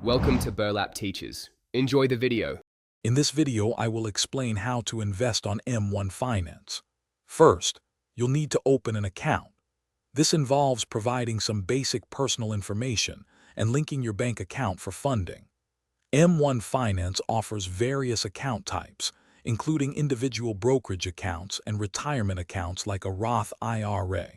Welcome to Burlap Teachers. Enjoy the video. In this video, I will explain how to invest on M1 Finance. First, you'll need to open an account. This involves providing some basic personal information and linking your bank account for funding. M1 Finance offers various account types, including individual brokerage accounts and retirement accounts like a Roth IRA.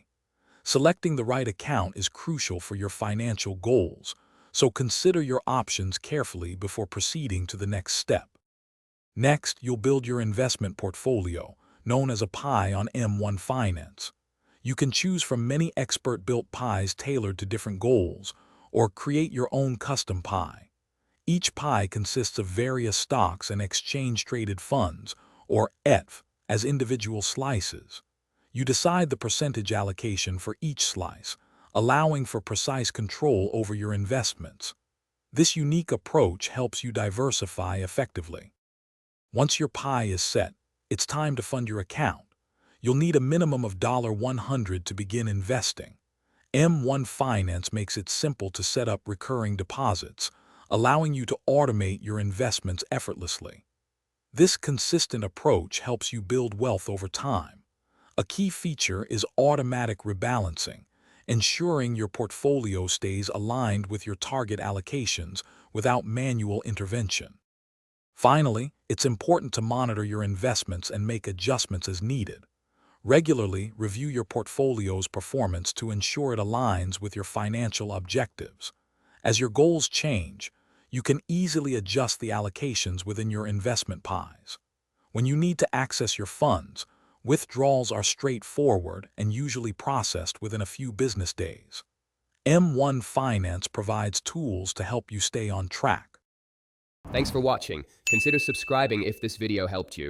Selecting the right account is crucial for your financial goals, so consider your options carefully before proceeding to the next step. Next, you'll build your investment portfolio, known as a pie on M1 Finance. You can choose from many expert-built pies tailored to different goals, or create your own custom pie. Each pie consists of various stocks and exchange-traded funds, or ETFs, as individual slices. You decide the percentage allocation for each slice, allowing for precise control over your investments. This unique approach helps you diversify effectively. Once your pie is set, it's time to fund your account. You'll need a minimum of $100 to begin investing. M1 Finance makes it simple to set up recurring deposits, allowing you to automate your investments effortlessly. This consistent approach helps you build wealth over time. A key feature is automatic rebalancing, ensuring your portfolio stays aligned with your target allocations without manual intervention. Finally, it's important to monitor your investments and make adjustments as needed. Regularly review your portfolio's performance to ensure it aligns with your financial objectives. As your goals change, you can easily adjust the allocations within your investment pies. When you need to access your funds, withdrawals are straightforward and usually processed within a few business days. M1 Finance provides tools to help you stay on track. Thanks for watching. Consider subscribing if this video helped you.